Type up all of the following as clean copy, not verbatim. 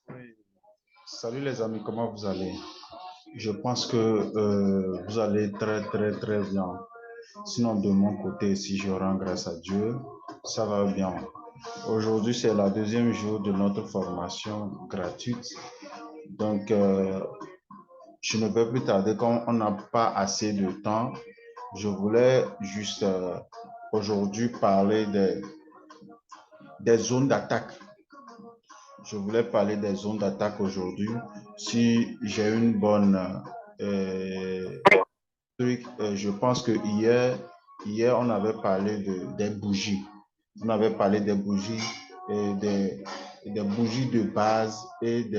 Oui. Salut les amis, comment vous allez? Je pense que vous allez très bien. Sinon, de mon côté, si je rends grâce à Dieu, ça va bien. Aujourd'hui, c'est la deuxième jour de notre formation gratuite. Donc, je ne peux plus tarder comme on n'a pas assez de temps. Je voulais juste aujourd'hui parler des zones d'attaque. Je voulais parler des zones d'attaque aujourd'hui. Si j'ai une bonne truc, je pense que hier, on avait parlé des bougies. On avait parlé des bougies et des bougies de base et,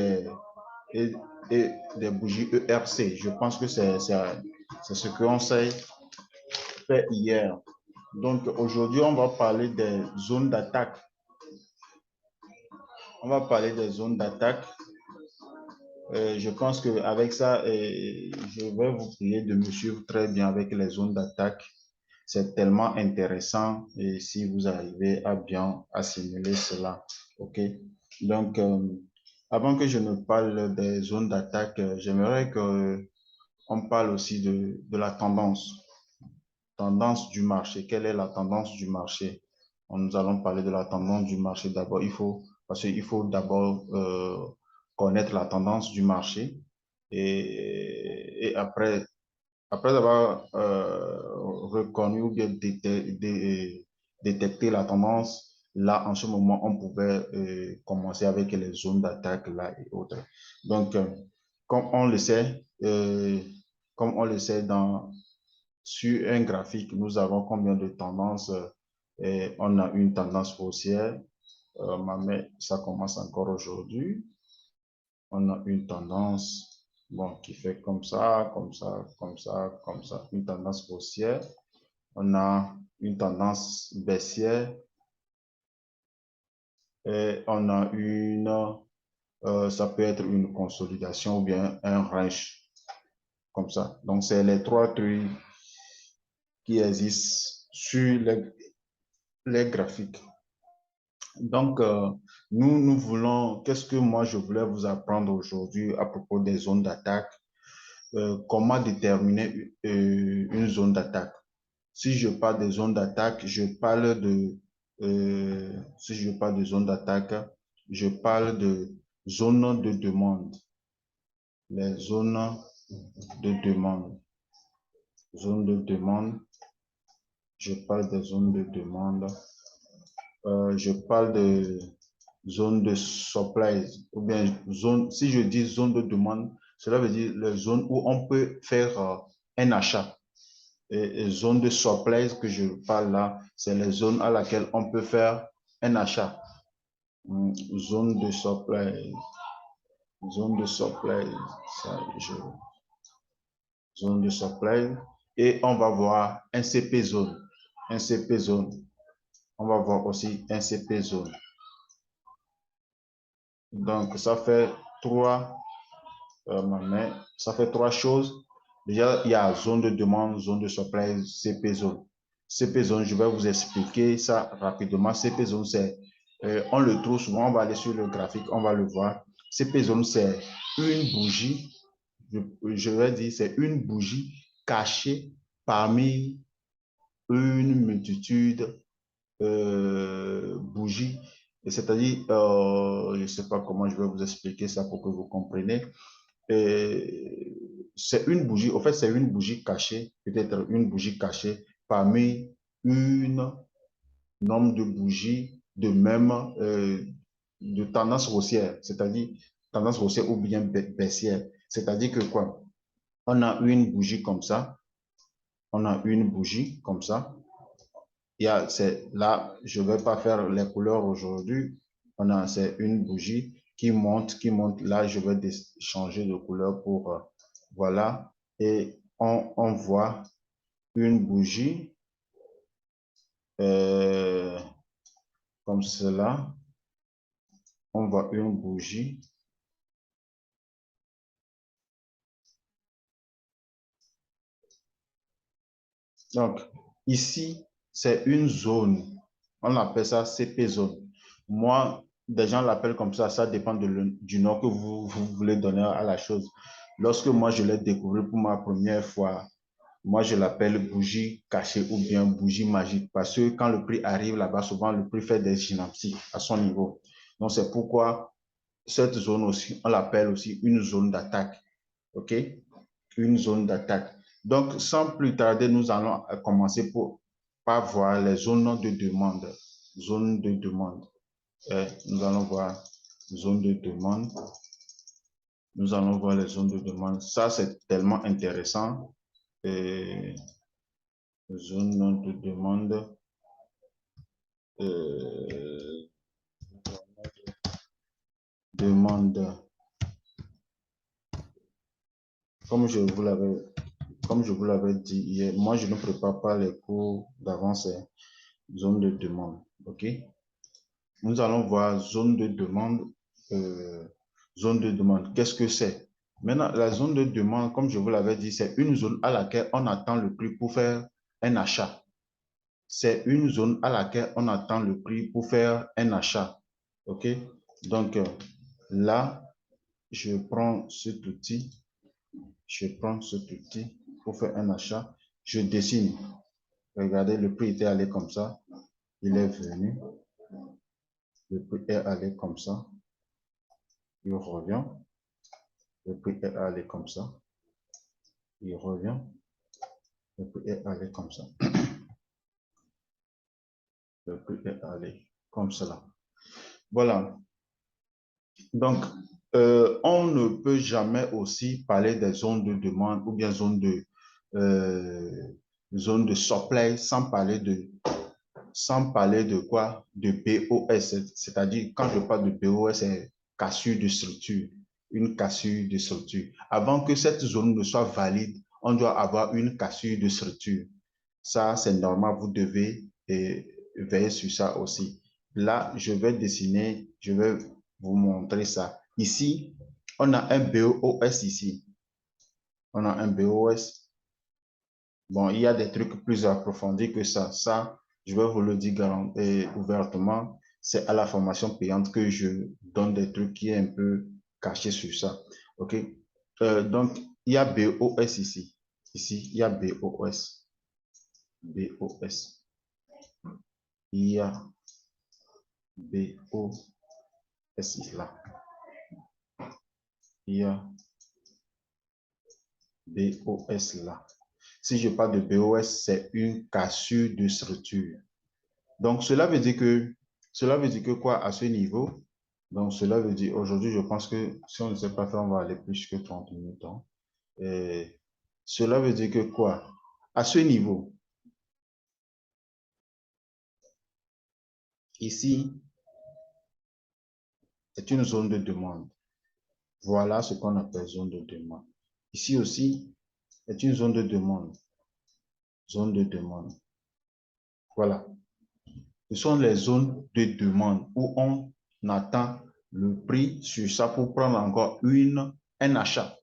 et des bougies ERC. Je pense que c'est ce qu'on s'est fait hier. Donc aujourd'hui, on va parler des zones d'attaque. On va parler des zones d'attaque. Je pense qu'avec ça, je vais vous prier de me suivre très bien avec les zones d'attaque. C'est tellement intéressant et si vous arrivez à bien assimiler cela, OK? Donc, avant que je ne parle des zones d'attaque, j'aimerais qu'on parle aussi de la tendance du marché. Quelle est la tendance du marché? Nous allons parler de la tendance du marché d'abord. Parce qu'il faut d'abord connaître la tendance du marché et après avoir reconnu ou bien détecté la tendance, là, en ce moment, on pouvait commencer avec les zones d'attaque là et autres. Donc, comme on le sait, comme on le sait sur un graphique, nous avons combien de tendances? Et on a une tendance haussière, mais ça commence encore aujourd'hui. On a une tendance bon, qui fait comme ça, comme ça, comme ça, comme ça, une tendance haussière. On a une tendance baissière et on a ça peut être une consolidation ou bien un range comme ça. Donc, c'est les trois trucs qui existent sur les graphiques. Donc, nous voulons, qu'est-ce que moi je voulais vous apprendre aujourd'hui à propos des zones d'attaque, comment déterminer une zone d'attaque. Si je parle des zones d'attaque, si je parle de zone d'attaque, je parle de zones de demande. Les zones de demande. Zones de demande, je parle des zones de demande. Je parle de zone de supply ou bien zone, si je dis zone de demande, cela veut dire les zones où on peut faire un achat. Et zone de supply que je parle là, c'est les zones à laquelle on peut faire un achat. Zone de supply, zone de supply, ça, zone de supply. Et on va voir un CP zone. Un CP zone. On va voir aussi un CP zone. Donc, ça fait trois choses. Déjà, il y a zone de demande, zone de supply, CP zone. CP zone, je vais vous expliquer ça rapidement. CP zone, on le trouve souvent, on va aller sur le graphique, on va le voir. CP zone, c'est une bougie, je vais dire, c'est une bougie cachée parmi une multitude bougies. C'est-à-dire, je ne sais pas comment je vais vous expliquer ça pour que vous compreniez. C'est une bougie, en fait, c'est une bougie cachée, peut-être une bougie cachée parmi une nombre de bougies de tendance haussière, c'est-à-dire tendance haussière ou bien baissière. C'est-à-dire que quoi? On a une bougie comme ça, on a une bougie comme ça. Là, je ne vais pas faire les couleurs aujourd'hui. C'est une bougie qui monte, qui monte. Là, je vais changer de couleur pour, voilà. Et on voit une bougie euh, comme cela. On voit une bougie. Donc, ici, c'est une zone. On appelle ça CP zone. Moi, des gens l'appellent comme ça dépend du nom que vous voulez donner à la chose. Lorsque moi, je l'ai découvert pour ma première fois, moi, je l'appelle bougie cachée ou bien bougie magique parce que quand le prix arrive là-bas, souvent, le prix fait des synapses à son niveau. Donc, c'est pourquoi cette zone aussi, on l'appelle aussi une zone d'attaque. OK? Une zone d'attaque. Donc, sans plus tarder, nous allons commencer par voir les zones de demande. Zone de demande. Nous allons voir zone de demande. Nous allons voir les zones de demande. Ça, c'est tellement intéressant. Et zone de demande. Euh, demande. Comme je vous l'avais Comme je vous l'avais dit hier, moi, je ne prépare pas les cours d'avance, zone de demande. OK? Nous allons voir zone de demande. Zone de demande, qu'est-ce que c'est? Maintenant, la zone de demande, comme je vous l'avais dit, c'est une zone à laquelle on attend le prix pour faire un achat. C'est une zone à laquelle on attend le prix pour faire un achat. OK? Donc, là, je prends cet outil. Je prends cet outil pour faire un achat. Je dessine. Regardez, le prix était allé comme ça. Il est venu. Le prix est allé comme ça. Il revient. Le prix est allé comme ça. Il revient. Le prix est allé comme ça. Le prix est allé comme cela. Voilà. Donc, on ne peut jamais aussi parler des zones de demande ou bien zone de supply sans parler de quoi? De BOS. C'est-à-dire, quand je parle de BOS, c'est cassure de structure. Une cassure de structure. Avant que cette zone ne soit valide, on doit avoir une cassure de structure. Ça, c'est normal. Vous devez veiller sur ça aussi. Là, je vais dessiner, je vais vous montrer ça. Ici, on a un BOS ici. On a un BOS. Bon, il y a des trucs plus approfondis que ça. Ça, je vais vous le dire ouvertement. C'est à la formation payante que je donne des trucs qui est un peu cachés sur ça. OK? Donc, il y a BOS ici. Ici, il y a BOS. BOS. Il y a BOS là. Il y a BOS là. Si je parle de BOS, c'est une cassure de structure. Donc, cela veut dire que quoi à ce niveau? Donc, cela veut dire, aujourd'hui, je pense que si on ne sait pas faire, on va aller plus que 30 minutes. Hein. Et cela veut dire que quoi? À ce niveau, ici, c'est une zone de demande. Voilà ce qu'on appelle zone de demande. Ici aussi, c'est une zone de demande. Zone de demande. Voilà. Ce sont les zones de demande où on attend le prix sur ça pour prendre encore un achat.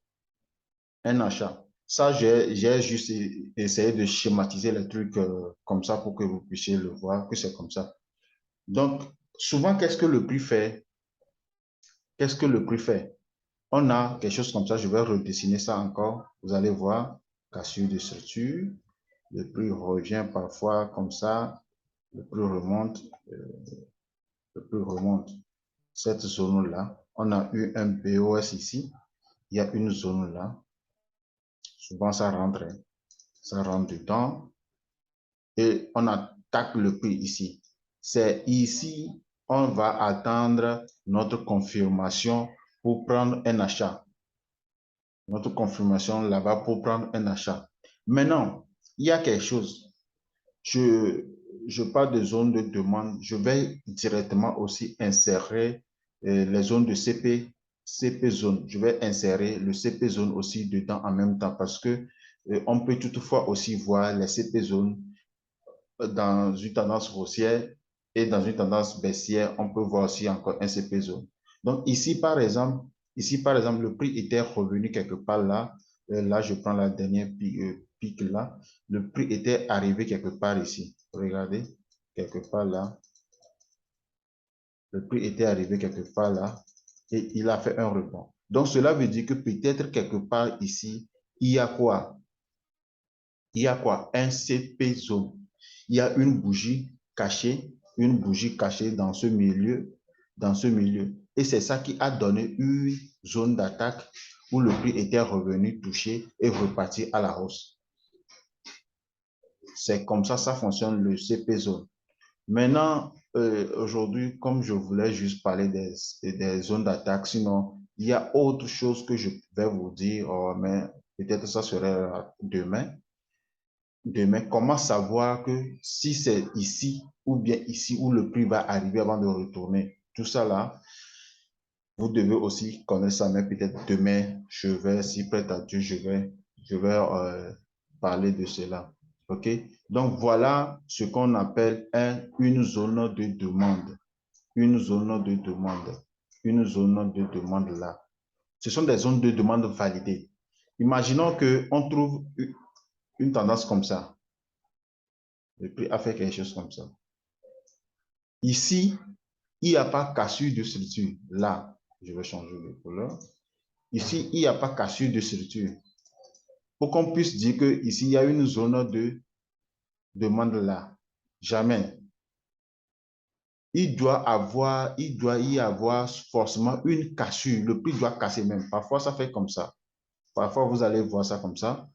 Un achat. Ça, j'ai juste essayé de schématiser les trucs comme ça pour que vous puissiez le voir, que c'est comme ça. Donc, souvent, qu'est-ce que le prix fait? Qu'est-ce que le prix fait? On a quelque chose comme ça, je vais redessiner ça encore. Vous allez voir, cassure de structure. Le prix revient parfois comme ça. Le prix remonte. Le prix remonte. Cette zone-là, on a eu un BOS ici. Il y a une zone là. Souvent, ça rentre dedans. Et on attaque le prix ici. C'est ici, on va attendre notre confirmation pour prendre un achat. Notre confirmation là-bas pour prendre un achat. Maintenant, il y a quelque chose. Je parle de zone de demande. Je vais directement aussi insérer les zones de CP zone. Je vais insérer le CP zone aussi dedans en même temps parce que on peut toutefois aussi voir les CP zones dans une tendance haussière et dans une tendance baissière, on peut voir aussi encore un CP zone. Donc ici, par exemple, le prix était revenu quelque part là. Là, je prends la dernière pique là. Le prix était arrivé quelque part ici. Regardez, quelque part là. Le prix était arrivé quelque part là et il a fait un rebond. Donc, cela veut dire que peut-être quelque part ici, il y a quoi? Il y a quoi? Un CP zone. Il y a une bougie cachée dans ce milieu, Et c'est ça qui a donné une zone d'attaque où le prix était revenu touché et reparti à la hausse. C'est comme ça fonctionne le CP zone. Maintenant, aujourd'hui, comme je voulais juste parler des zones d'attaque, sinon, il y a autre chose que je vais vous dire, mais peut-être ça serait demain. Demain, comment savoir que si c'est ici ou bien ici où le prix va arriver avant de retourner. Tout ça là, vous devez aussi connaître ça, mais peut-être demain, si prêt à Dieu, je vais parler de cela. OK? Donc, voilà ce qu'on appelle une zone de demande. Une zone de demande. Une zone de demande là. Ce sont des zones de demande validées. Imaginons qu'on trouve une tendance comme ça. Le prix a fait quelque chose comme ça. Ici, il n'y a pas cassure de structure. Là, je vais changer de couleur. Ici, il n'y a pas cassure de structure. Pour qu'on puisse dire qu'ici, il y a une zone de demande là. Jamais. Il doit y avoir forcément une cassure. Le prix doit casser même. Parfois, ça fait comme ça. Parfois, vous allez voir ça comme ça.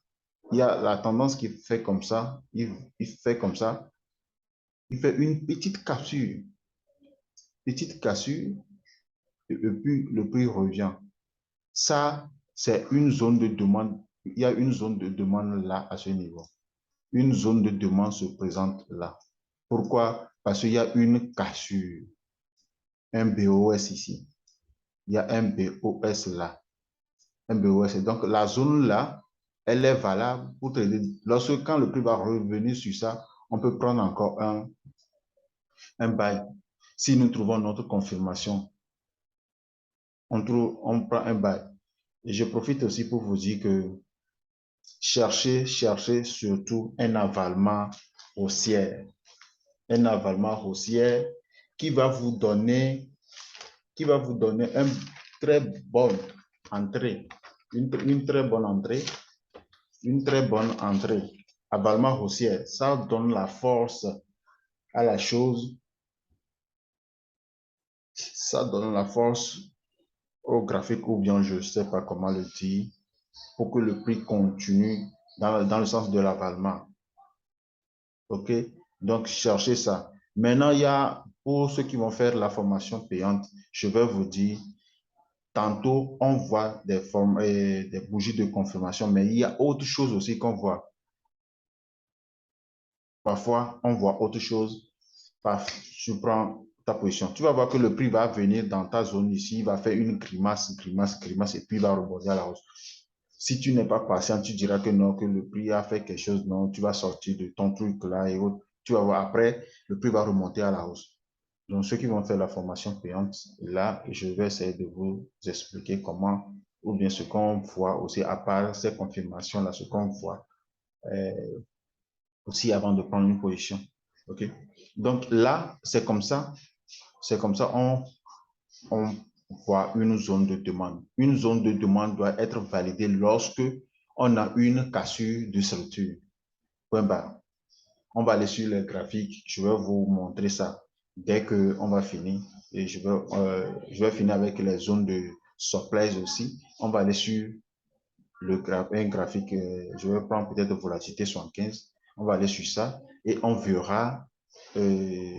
Il y a la tendance qui fait comme ça. Il fait comme ça. Il fait une petite cassure. Petite cassure. Et puis, le prix revient. Ça, c'est une zone de demande. Il y a une zone de demande là à ce niveau. Une zone de demande se présente là. Pourquoi? Parce qu'il y a une cassure. Un BOS ici. Il y a un BOS là. Un BOS. Donc, la zone là, elle est valable pour trader. Lorsque, quand le prix va revenir sur ça, on peut prendre encore un bail. Si nous trouvons notre confirmation, on prend un bail. Et je profite aussi pour vous dire que cherchez surtout un avalement haussier. Un avalement haussier qui va vous donner une très bonne entrée. Une très bonne entrée. Une très bonne entrée. Avalement haussier, ça donne la force à la chose. Ça donne la force au graphique ou bien je ne sais pas comment le dire pour que le prix continue dans le sens de l'avalement. OK? Donc, cherchez ça. Maintenant, il y a, pour ceux qui vont faire la formation payante, je vais vous dire, tantôt, on voit des bougies de confirmation, mais il y a autre chose aussi qu'on voit. Parfois, on voit autre chose. Tu prends ta position. Tu vas voir que le prix va venir dans ta zone ici, il va faire une grimace, et puis il va rebondir à la hausse. Si tu n'es pas patient, tu diras que non, que le prix a fait quelque chose. Non, tu vas sortir de ton truc là et autres. Tu vas voir après, le prix va remonter à la hausse. Donc, ceux qui vont faire la formation payante, là, je vais essayer de vous expliquer comment, ou bien ce qu'on voit aussi, à part ces confirmations-là, ce qu'on voit aussi avant de prendre une position. OK? Donc là, c'est comme ça, on voit une zone de demande. Une zone de demande doit être validée lorsque on a une cassure de structure. Point barre. On va aller sur le graphique. Je vais vous montrer ça dès qu'on va finir. Et je vais finir avec les zones de surprise aussi. On va aller sur un graphique. Je vais prendre peut-être volatilité 75. On va aller sur ça et on verra ces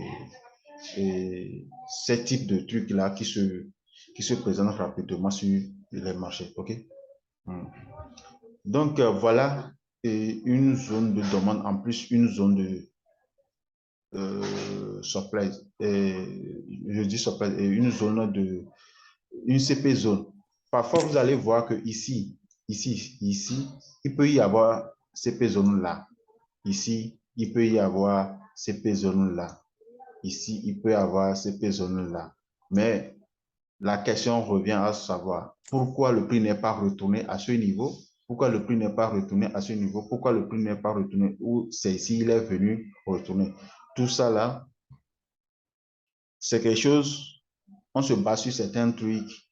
types de trucs-là qui se présentent rapidement sur les marchés. OK? Donc, voilà une zone de demande, en plus une zone de surprise. Je dis surprise, une zone de une CP zone. Parfois, vous allez voir que ici, il peut y avoir CP zone là. Ici, il peut y avoir CP zone là. Ici, il peut y avoir CP zone là. Mais la question revient à savoir pourquoi le prix n'est pas retourné à ce niveau? Pourquoi le prix n'est pas retourné à ce niveau? Pourquoi le prix n'est pas retourné où c'est ici, il est venu retourner? Tout ça là, c'est quelque chose on se base sur certains trucs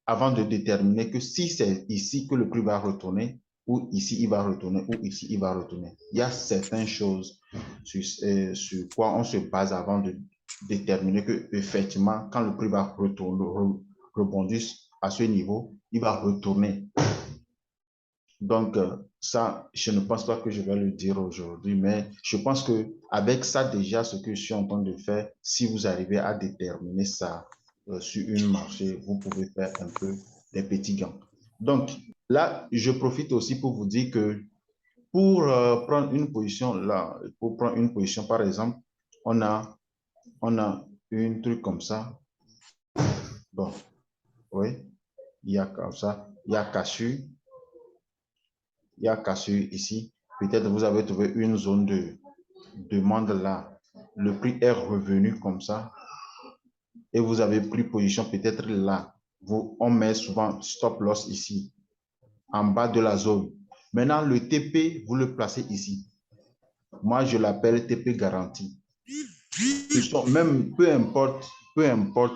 avant de déterminer que si c'est ici que le prix va retourner, ou ici il va retourner, ou ici il va retourner. Il y a certaines choses sur quoi on se base avant de déterminer que effectivement, quand le prix va retourner, rebondir à ce niveau, il va retourner. Donc, ça, je ne pense pas que je vais le dire aujourd'hui, mais je pense que avec ça déjà, ce que je suis en train de faire, si vous arrivez à déterminer ça sur une marché, vous pouvez faire un peu des petits gains. Donc, là, je profite aussi pour vous dire que pour prendre une position, là, pour prendre une position, par exemple, on a un truc comme ça. Bon, oui, il y a comme ça, il y a cassure ici. Peut-être vous avez trouvé une zone de demande là. Le prix est revenu comme ça et vous avez pris position peut-être là. On met souvent stop loss ici, en bas de la zone. Maintenant, le TP, vous le placez ici. Moi, je l'appelle TP garanti. Même peu importe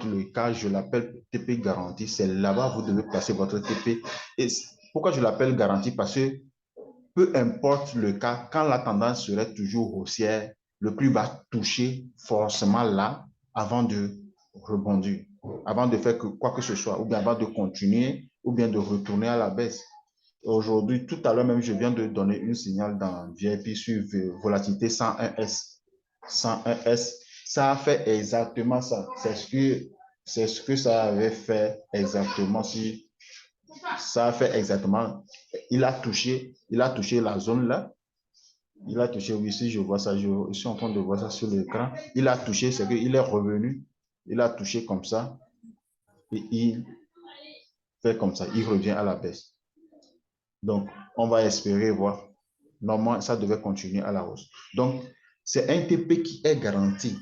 le cas, je l'appelle TP garanti. C'est là-bas que vous devez placer votre TP. Et pourquoi je l'appelle garanti? Parce que peu importe le cas, quand la tendance serait toujours haussière, le prix va toucher forcément là avant de rebondir, avant de faire quoi que ce soit, ou bien avant de continuer, ou bien de retourner à la baisse. Aujourd'hui, tout à l'heure même, je viens de donner une signal dans VIP sur volatilité 101S. 101S, ça a fait exactement ça. C'est ce que ça avait fait exactement si ça a fait exactement. Il a touché la zone là. Il a touché, oui, si je vois ça, je suis en train de voir ça sur l'écran. Il a touché, c'est qu'il est revenu. Il a touché comme ça. Et il fait comme ça. Il revient à la baisse. Donc, on va espérer voir. Normalement, ça devait continuer à la hausse. Donc, c'est un TP qui est garanti.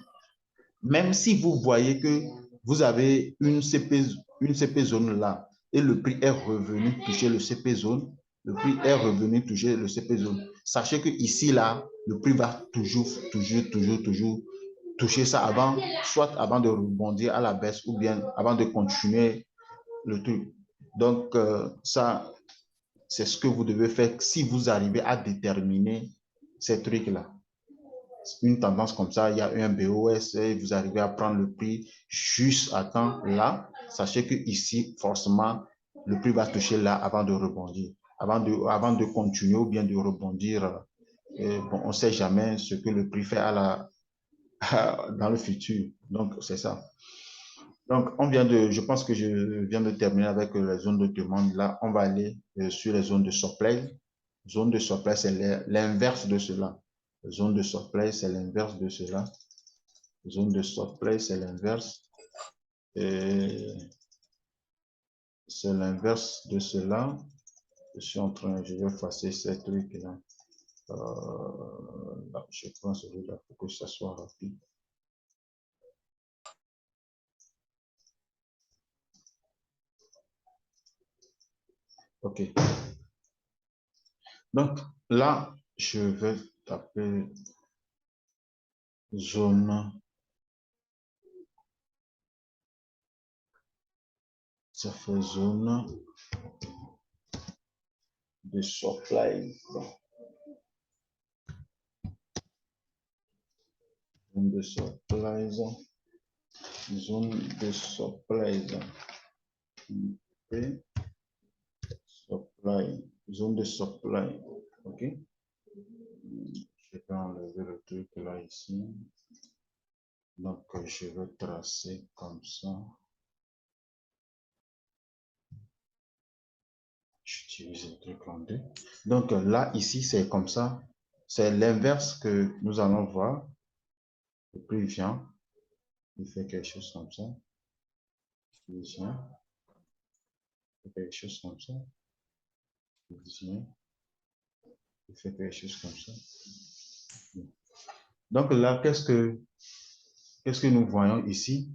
Même si vous voyez que vous avez une CP zone là et le prix est revenu toucher le CP zone, le prix est revenu toucher le CP zone. Sachez que ici, là, le prix va toujours toucher ça avant, soit avant de rebondir à la baisse ou bien avant de continuer le truc. Donc, ça, c'est ce que vous devez faire si vous arrivez à déterminer ces trucs-là. Une tendance comme ça, il y a un BOS et vous arrivez à prendre le prix juste à temps là, sachez que ici, forcément, le prix va toucher là avant de rebondir, avant de continuer ou bien de rebondir. Bon, on ne sait jamais ce que le prix fait dans le futur. Donc, c'est ça. Donc, je pense que je viens de terminer avec les zones de demande. Là, on va aller sur les zones de supply. Zone de supply, c'est l'inverse de cela. Zone de supply, c'est l'inverse de cela. Zone de supply, c'est l'inverse. C'est l'inverse de cela. Je vais effacer ces trucs-là. Je prends celui-là pour que ça soit rapide. OK. Donc, là, je vais taper zone. Ça fait zone de supply. Zone de supply. Zone de supply. Okay. Supply. Zone de supply. OK. Je vais enlever le truc là ici. Donc, je vais tracer comme ça. J'utilise le truc en deux. Donc, là, ici, c'est comme ça. C'est l'inverse que nous allons voir. Le prix vient. Il fait quelque chose comme ça. Il vient. Il fait quelque chose comme ça. Il vient. Il fait quelque chose comme ça. Donc, là, qu'est-ce que nous voyons ici?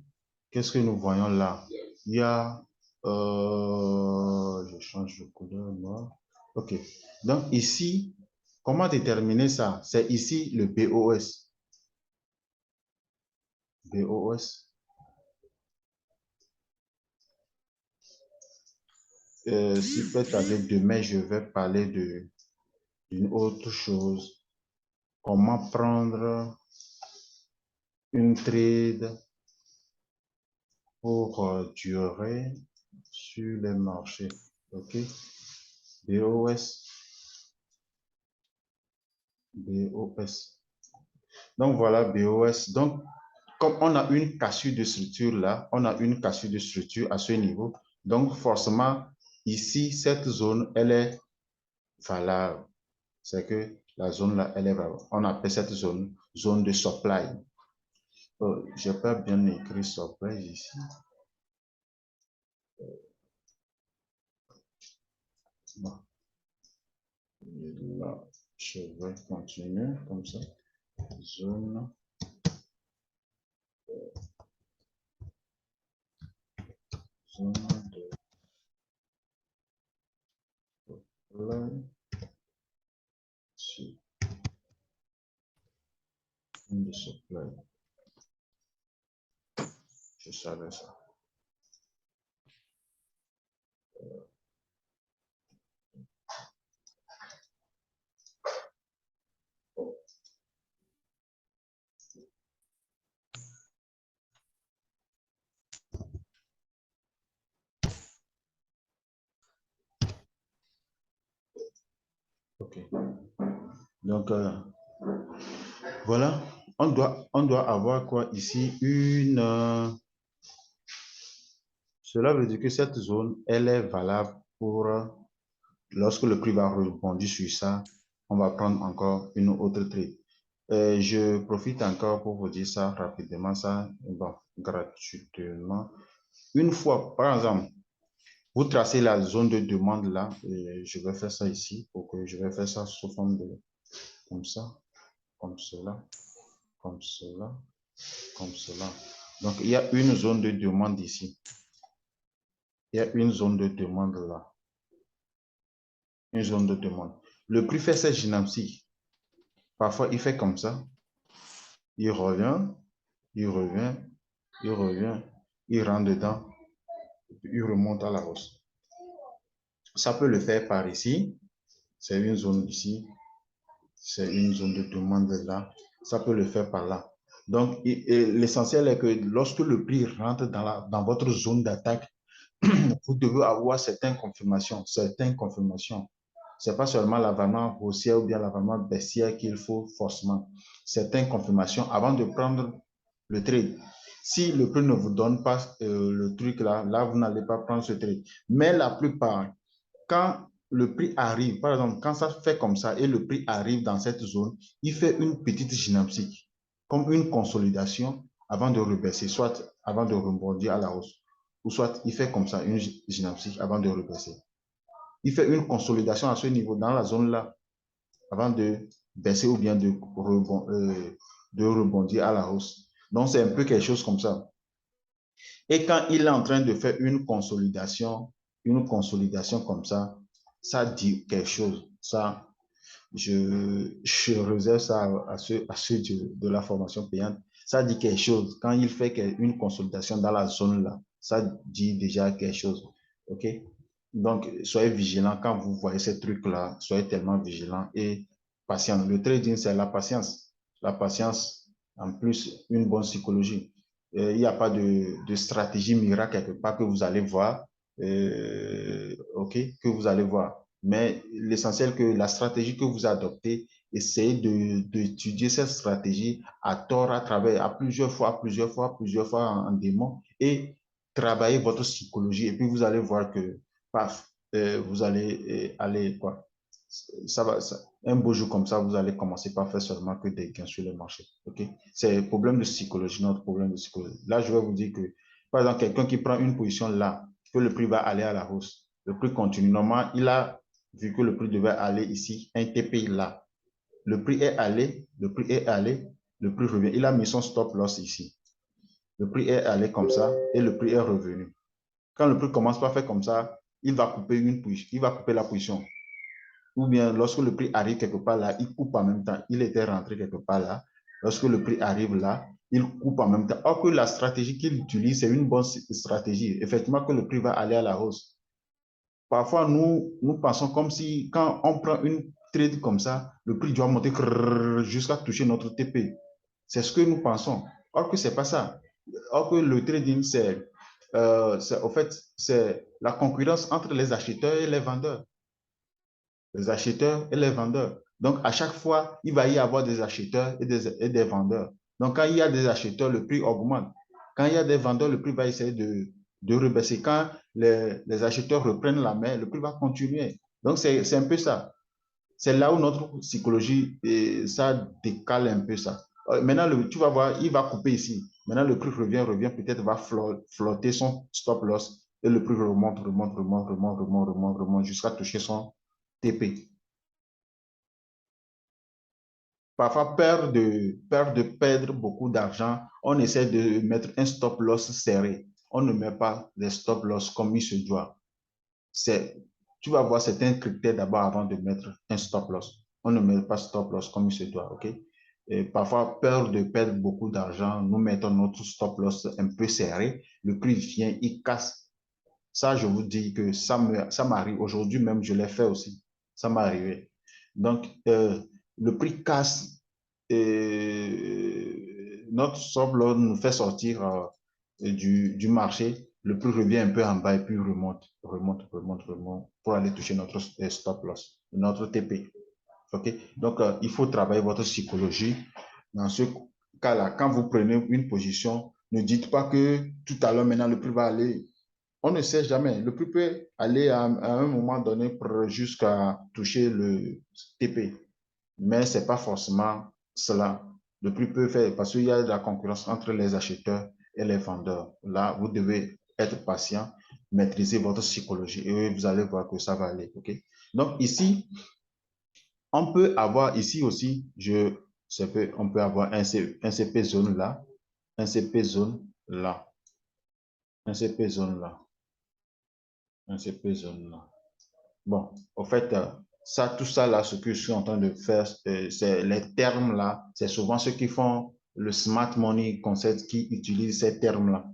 Qu'est-ce que nous voyons là? Il y a, je change de couleur, moi. OK. Donc ici, comment déterminer ça? C'est ici le BOS. BOS. si peut-être demain, je vais parler d'une autre chose. Comment prendre une trade pour durer sur les marchés. OK? BOS. BOS. Donc, voilà, BOS. Donc, comme on a une cassure de structure là, on a une cassure de structure à ce niveau. Donc, forcément, ici, cette zone, elle est valable. C'est que la zone là, elle est valable. On appelle cette zone, zone de supply. Je n'ai pas bien écrit supply ici. Bon. Là, je vais continuer comme ça. Zone. Zone de supply. Zone de supply. Je savais ça. OK. Donc, voilà. On doit avoir quoi ici? Cela veut dire que cette zone, elle est valable pour lorsque le prix va rebondir sur ça, on va prendre encore une autre trade. Je profite encore pour vous dire ça rapidement, ça, bon, gratuitement. Une fois, par exemple, vous tracez la zone de demande là, et je vais faire ça ici, pour que je vais faire ça sous forme de, comme ça, comme cela, comme cela, comme cela. Donc, il y a une zone de demande ici. Il y a une zone de demande là. Une zone de demande. Le prix fait cette dynamique. Parfois, il fait comme ça. Il revient, il revient, il revient, il rentre dedans, il remonte à la hausse. Ça peut le faire par ici. C'est une zone ici. C'est une zone de demande là. Ça peut le faire par là. Donc, l'essentiel est que lorsque le prix rentre dans votre zone d'attaque, vous devez avoir certaines confirmations. Certaines confirmations. Ce n'est pas seulement l'avalement haussière ou bien l'avalement baissière qu'il faut forcément. Certaines confirmations avant de prendre le trade. Si le prix ne vous donne pas le truc là, là, vous n'allez pas prendre ce trade. Mais la plupart, quand le prix arrive, par exemple, quand ça fait comme ça et le prix arrive dans cette zone, il fait une petite dynamique, comme une consolidation avant de rebaisser, soit avant de rebondir à la hausse, ou soit il fait comme ça, une dynamique avant de rebaisser. Il fait une consolidation à ce niveau, dans la zone là, avant de baisser ou bien de rebondir à la hausse. Donc, c'est un peu quelque chose comme ça. Et quand il est en train de faire une consolidation comme ça dit quelque chose. Ça, je réserve ça à ceux de la formation payante. Ça dit quelque chose. Quand il fait une consolidation dans la zone là, ça dit déjà quelque chose. OK? Donc, soyez vigilants quand vous voyez ces trucs-là. Soyez tellement vigilants et patient. Le trading, c'est la patience. La patience, en plus, une bonne psychologie. Il n'y a pas de stratégie miracle quelque part que vous allez voir. OK? Que vous allez voir. Mais l'essentiel que la stratégie que vous adoptez, essayez d'étudier cette stratégie à tort, à travers, à plusieurs fois en démon et travailler votre psychologie. Et puis, vous allez voir que paf, vous allez aller quoi. Ça va, un beau jour comme ça, vous allez commencer par faire seulement que des gains sur le marché. OK? C'est un problème de psychologie, notre problème de psychologie. Là, je vais vous dire que, par exemple, quelqu'un qui prend une position là, que le prix va aller à la hausse, le prix continue. Normalement, il a vu que le prix devait aller ici, un TPI là. Le prix est allé, le prix est allé, le prix revient. Il a mis son stop loss ici. Le prix est allé comme ça et le prix est revenu. Quand le prix commence par faire comme ça, il va couper il va couper la position. Ou bien lorsque le prix arrive quelque part là, il coupe en même temps. Il était rentré quelque part là. Lorsque le prix arrive là, il coupe en même temps. Or que la stratégie qu'il utilise, c'est une bonne stratégie. Effectivement, que le prix va aller à la hausse. Parfois, nous pensons comme si quand on prend une trade comme ça, le prix doit monter jusqu'à toucher notre TP. C'est ce que nous pensons. Or que ce n'est pas ça. Or que le trading, au fait, c'est la concurrence entre les acheteurs et les vendeurs. Les acheteurs et les vendeurs. Donc, à chaque fois, il va y avoir des acheteurs et des vendeurs. Donc, quand il y a des acheteurs, le prix augmente. Quand il y a des vendeurs, le prix va essayer de rebaisser. Quand les acheteurs reprennent la main, le prix va continuer. Donc, c'est un peu ça. C'est là où notre psychologie, ça décale un peu ça. Maintenant, tu vas voir, il va couper ici. Maintenant, le prix revient, peut-être va flotter son stop loss et le prix remonte jusqu'à toucher son TP. Parfois, peur de perdre beaucoup d'argent, on essaie de mettre un stop loss serré. On ne met pas les stop loss comme il se doit. Tu vas voir certains critères d'abord avant de mettre un stop loss. On ne met pas stop loss comme il se doit, OK? Et parfois, peur de perdre beaucoup d'argent, nous mettons notre stop loss un peu serré. Le prix vient, il casse. Ça, je vous dis que ça m'arrive. Aujourd'hui même, je l'ai fait aussi. Ça m'est arrivé. Donc, le prix casse et notre stop loss nous fait sortir du marché. Le prix revient un peu en bas et puis remonte pour aller toucher notre stop loss, notre TP. OK? Donc, il faut travailler votre psychologie. Dans ce cas-là, quand vous prenez une position, ne dites pas que tout à l'heure, maintenant, le prix va aller. On ne sait jamais. Le prix peut aller à un moment donné jusqu'à toucher le TP. Mais ce n'est pas forcément cela. Le prix peut faire parce qu'il y a de la concurrence entre les acheteurs et les vendeurs. Là, vous devez être patient, maîtriser votre psychologie et vous allez voir que ça va aller. OK? Donc ici, on peut avoir ici aussi, on peut avoir un CP zone là, un CP zone là, un CP zone là, un CP zone là. Bon, au fait, tout ça là, ce que je suis en train de faire, c'est les termes là, c'est souvent ceux qui font le smart money concept qui utilisent ces termes là.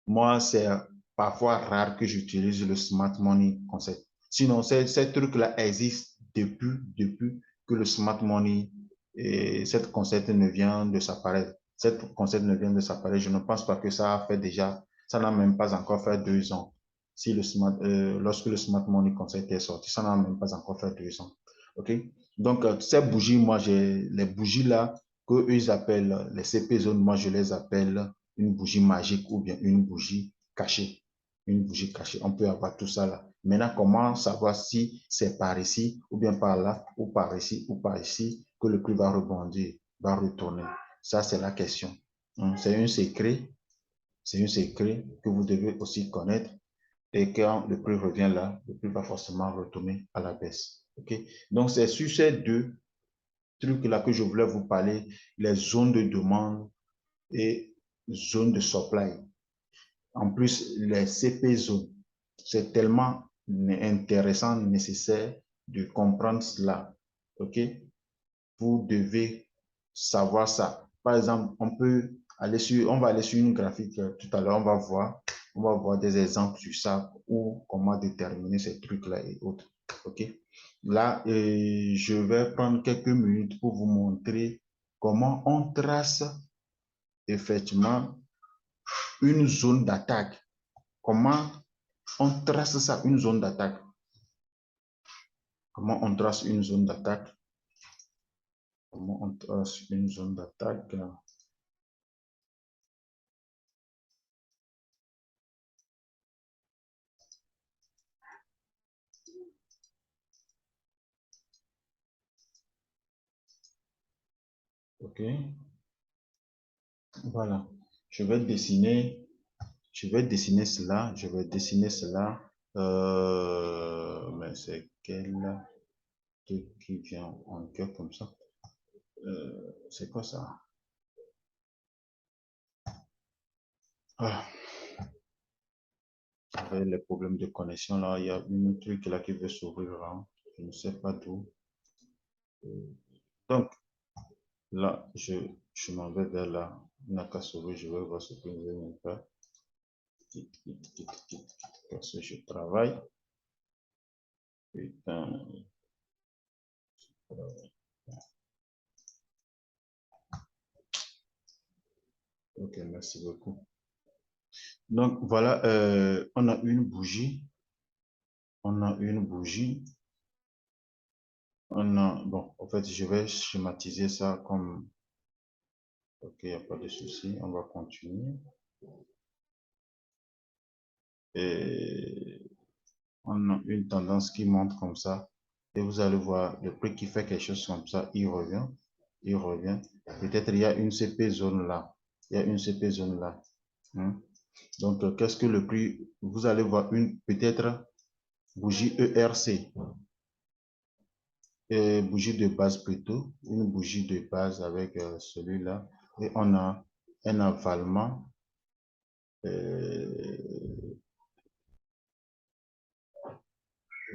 Moi, c'est parfois rare que j'utilise le smart money concept. Sinon, ces trucs-là existent depuis que le smart money et cette concept ne vient de s'apparaître. Cette concept ne vient de s'apparaître. Je ne pense pas que ça a fait déjà, ça n'a même pas encore fait 2 ans. Si lorsque le smart money concept est sorti, ça n'a même pas encore fait 2 ans. OK? Donc, ces bougies, moi, j'ai les bougies là que eux, ils appellent les CP zones, moi, je les appelle une bougie magique ou bien une bougie cachée. Une bougie cachée. On peut avoir tout ça là. Maintenant, comment savoir si c'est par ici ou bien par là ou par ici ou par ici que le prix va rebondir, va retourner? Ça, c'est la question. C'est un secret. C'est un secret que vous devez aussi connaître. Et quand le prix revient là, le prix va forcément retourner à la baisse. OK? Donc, c'est sur ces deux trucs-là que je voulais vous parler, les zones de demande et zones de supply. En plus, les CP zones, c'est tellement intéressant, nécessaire de comprendre cela. OK? Vous devez savoir ça. Par exemple, on va aller sur une graphique tout à l'heure, on va voir des exemples sur ça ou comment déterminer ces trucs-là et autres. OK? Là, je vais prendre quelques minutes pour vous montrer comment on trace effectivement une zone d'attaque. Comment on trace ça, une zone d'attaque? Comment on trace une zone d'attaque? Comment on trace une zone d'attaque? OK. Voilà. Je vais dessiner, je vais dessiner cela. Je vais dessiner cela. Mais c'est quel truc qui vient en cœur comme ça? C'est quoi ça? Ah, avec les problèmes de connexion là, il y a une truc là qui veut s'ouvrir là. Je ne sais pas d'où. Donc, là, je m'en vais vers là. Nakasuru, je vais voir ce que je vais faire. Parce que je travaille. Putain. Ok, merci beaucoup. Donc, voilà, on a une bougie. On a une bougie. On a, bon, en fait, je vais schématiser ça comme... Ok, il n'y a pas de souci. On va continuer. Et on a une tendance qui monte comme ça. Et vous allez voir, le prix qui fait quelque chose comme ça, il revient. Il revient. Peut-être il y a une CP zone là. Il y a une CP zone là. Hein? Donc, qu'est-ce que le prix? Vous allez voir une peut-être bougie ERC. Bougie de base plutôt. Une bougie de base avec celui-là. Et on a un avalement.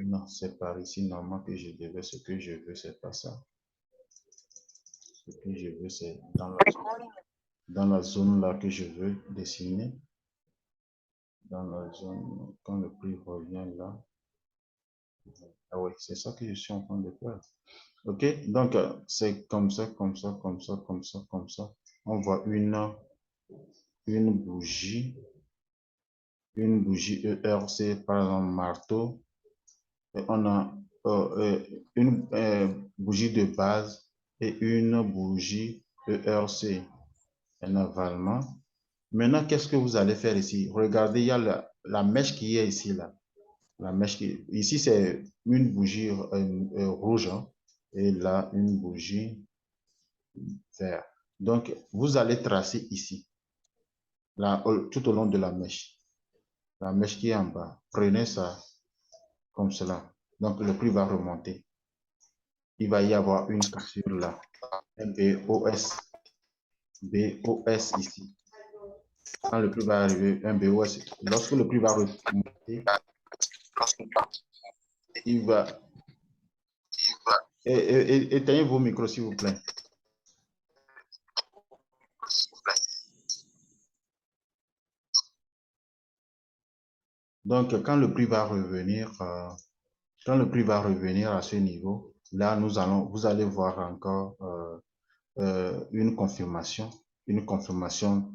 Non, c'est par ici normalement que je devais. Ce que je veux, c'est pas ça. Ce que je veux, c'est dans la zone là que je veux dessiner. Dans la zone, quand le prix revient là. Ah oui, c'est ça que je suis en train de faire. Ok, donc c'est comme ça, comme ça, comme ça, comme ça, comme ça. On voit une bougie ERC, par exemple, marteau. Et on a une bougie de base et une bougie ERC, un avalement. Maintenant, qu'est-ce que vous allez faire ici? Regardez, il y a la mèche qui est ici, là. La mèche qui... Ici, c'est une bougie rouge, hein, et là, une bougie verte. Donc, vous allez tracer ici, là, tout au long de la mèche qui est en bas. Prenez ça comme cela. Donc, le prix va remonter. Il va y avoir une cassure là. Un BOS. BOS ici. Quand le prix va arriver, un BOS. Lorsque le prix va remonter, il va... Éteignez vos micros, s'il vous plaît. Donc, quand le prix va revenir, à ce niveau, là, vous allez voir encore une confirmation. Une confirmation,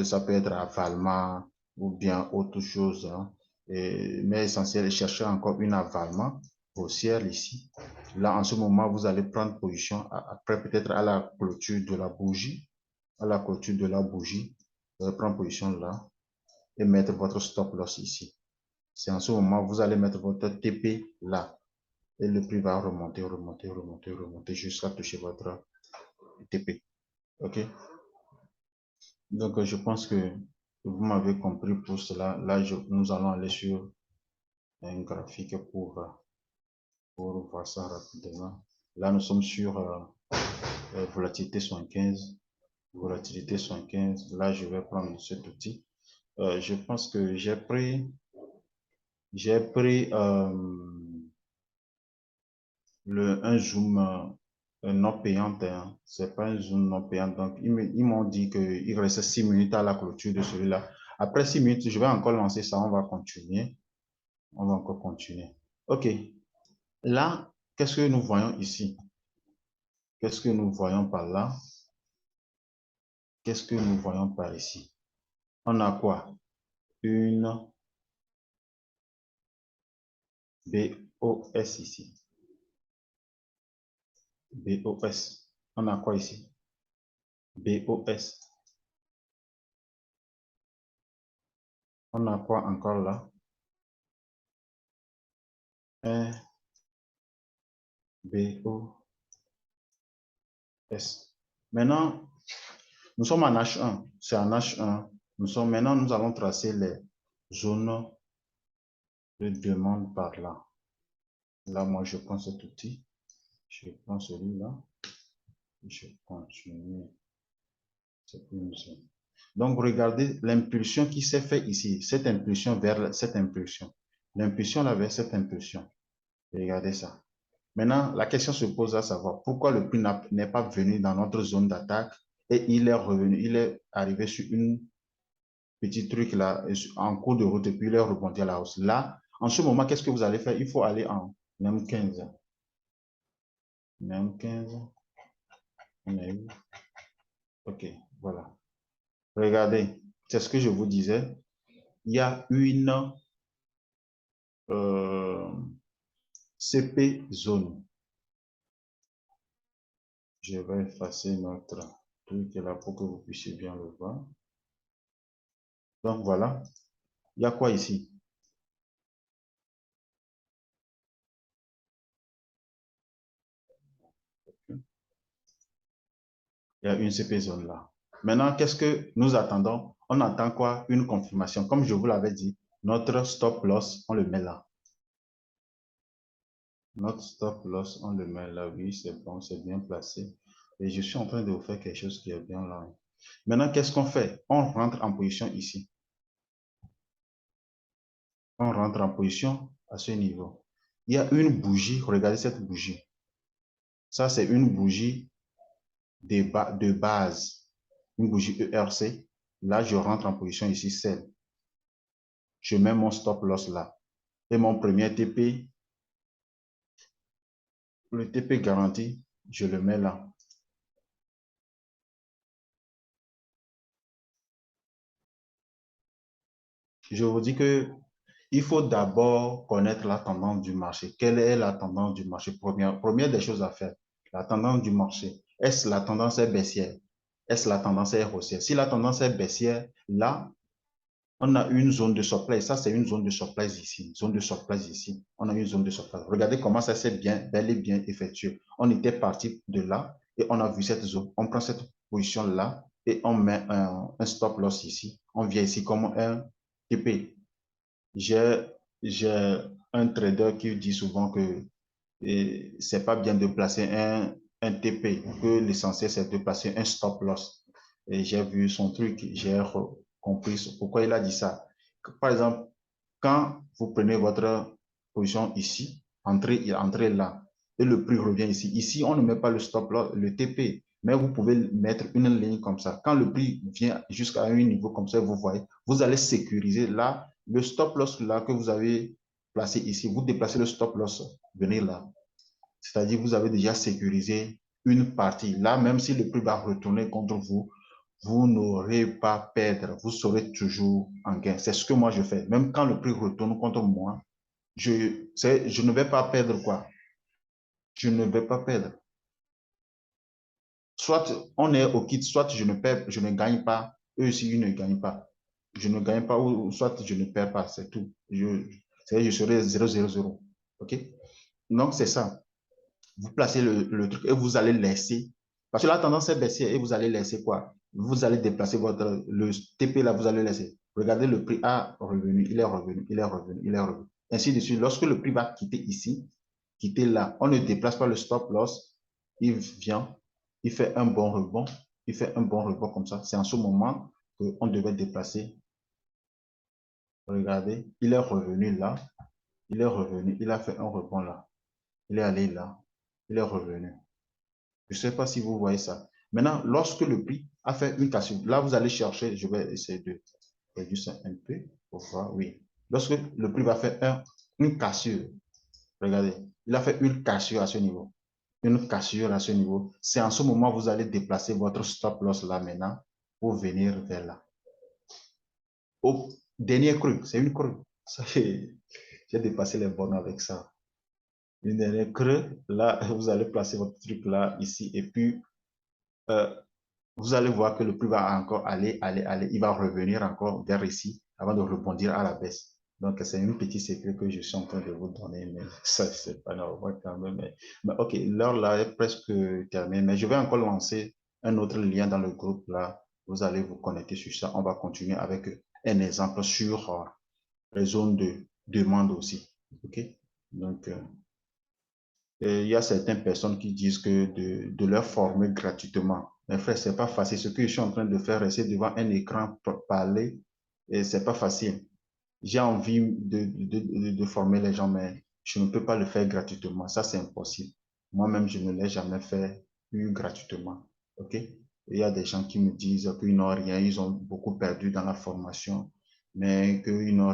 ça peut être avalement ou bien autre chose. Hein. Mais essentiel, chercher encore une avalement haussière ici. Là, en ce moment, vous allez prendre position après peut-être à la clôture de la bougie. À la clôture de la bougie, vous allez prendre position là et mettre votre stop loss ici. C'est en ce moment, vous allez mettre votre TP là. Et le prix va remonter, remonter, remonter, remonter jusqu'à toucher votre TP. OK? Donc, je pense que vous m'avez compris pour cela. Là, nous allons aller sur un graphique pour voir ça rapidement. Là, nous sommes sur volatilité 75. Volatilité 75. Là, je vais prendre cet outil. Je pense que j'ai pris un zoom non payant. Hein. C'est pas un zoom non payant. Donc, ils m'ont dit qu'il restait 6 minutes à la clôture de celui-là. Après 6 minutes, je vais encore lancer ça. On va continuer. On va encore continuer. OK. Là, qu'est-ce que nous voyons ici? Qu'est-ce que nous voyons par là? Qu'est-ce que nous voyons par ici? On a quoi? Une BOS ici. BOS. On a quoi ici? BOS. On a quoi encore là? Un BOS. Maintenant, nous sommes en H1. C'est en H1. Maintenant, nous allons tracer les zones de demande par là. Là, moi, je prends cet outil. Je prends celui-là. Je continue. Donc, regardez l'impulsion qui s'est faite ici. Cette impulsion vers cette impulsion. L'impulsion là vers cette impulsion. Regardez ça. Maintenant, la question se pose à savoir pourquoi le prix n'est pas venu dans notre zone d'attaque et il est revenu, il est arrivé sur une petit truc là en cours de route et puis il est rebondi à la hausse. Là, En ce moment, qu'est-ce que vous allez faire? Il faut aller en M15. M15. On est où? OK, voilà. Regardez, c'est ce que je vous disais. Il y a une CP zone. Je vais effacer notre truc là pour que vous puissiez bien le voir. Donc voilà. Il y a quoi ici? Il y a une CP zone là. Maintenant, qu'est-ce que nous attendons? On attend quoi? Une confirmation. Comme je vous l'avais dit, notre stop loss, on le met là. Notre stop loss, on le met là. Oui, c'est bon, c'est bien placé. Et je suis en train de vous faire quelque chose qui est bien là. Maintenant, qu'est-ce qu'on fait? On rentre en position ici. On rentre en position à ce niveau. Il y a une bougie. Regardez cette bougie. Ça, c'est une bougie de base. Une bougie ERC. Là, je rentre en position ici, celle. Je mets mon stop loss là. Et mon premier TP, le TP garanti, je le mets là. Je vous dis que il faut d'abord connaître la tendance du marché. Quelle est la tendance du marché? Première des choses à faire, la tendance du marché. Est-ce la tendance est baissière? Est-ce la tendance est haussière? Si la tendance est baissière, là, on a une zone de supply. Ça, c'est une zone de supply ici. Zone de supply ici. On a une zone de supply. Regardez comment ça s'est bel et bien effectué. On était parti de là et on a vu cette zone. On prend cette position-là et on met un stop loss ici. On vient ici comme un TP. J'ai un trader qui dit souvent que c'est pas bien de placer un TP, que l'essentiel c'est de placer un stop loss. Et j'ai vu son truc, j'ai compris pourquoi il a dit ça. Par exemple, quand vous prenez votre position ici, entrez là, et le prix revient ici. Ici, on ne met pas le stop loss, le TP, mais vous pouvez mettre une ligne comme ça. Quand le prix vient jusqu'à un niveau comme ça, vous voyez, vous allez sécuriser là, le stop loss là que vous avez placé ici, vous déplacez le stop loss, venez là. C'est-à-dire vous avez déjà sécurisé une partie. Là, même si le prix va retourner contre vous, vous n'aurez pas à perdre. Vous serez toujours en gain. C'est ce que moi je fais. Même quand le prix retourne contre moi, je ne vais pas perdre quoi? Je ne vais pas perdre. Soit on est au kit, soit je ne perds, je ne gagne pas. Eux aussi, ils ne gagnent pas. Je ne gagne pas ou soit je ne perds pas. C'est tout. Je serai 0-0-0. OK? Donc, c'est ça. Vous placez le truc et vous allez laisser. Parce que la tendance est baissière et vous allez laisser quoi? Vous allez déplacer le TP là, vous allez laisser. Regardez le prix a revenu, il est revenu, il est revenu, il est revenu. Ainsi de suite. Lorsque le prix va quitter ici, quitter là, on ne déplace pas le stop loss. Il vient, il fait un bon rebond. Il fait un bon rebond comme ça. C'est en ce moment qu'on devait déplacer. Regardez, il est revenu là. Il est revenu. Il a fait un rebond là. Il est allé là. Il est revenu. Je ne sais pas si vous voyez ça. Maintenant, lorsque le prix a fait une cassure, là, vous allez chercher, je vais essayer de réduire ça un peu pour voir, oui. Lorsque le prix va faire une cassure, regardez, il a fait une cassure à ce niveau. Une cassure à ce niveau. C'est en ce moment que vous allez déplacer votre stop loss là maintenant pour venir vers là. Au dernier cru, c'est une crue. J'ai dépassé les bornes avec ça. Une dernière creux, là, vous allez placer votre truc là, ici, et puis euh, vous allez voir que le prix va encore aller. Il va revenir encore vers ici avant de rebondir à la baisse. Donc, c'est une petite secret que je suis en train de vous donner, mais ça, c'est pas normal quand même. Mais OK, l'heure là est presque terminée, mais je vais encore lancer un autre lien dans le groupe là. Vous allez vous connecter sur ça. On va continuer avec un exemple sur les zones de demande aussi. OK? Donc, il y a certaines personnes qui disent que de leur former gratuitement. Mais frère, c'est pas facile. Ce que je suis en train de faire, rester devant un écran pour parler, et c'est pas facile. J'ai envie de former les gens, mais je ne peux pas le faire gratuitement. Ça, c'est impossible. Moi-même, je ne l'ai jamais fait gratuitement. OK? Il y a des gens qui me disent qu'ils n'ont rien, ils ont beaucoup perdu dans la formation, mais qu'ils n'ont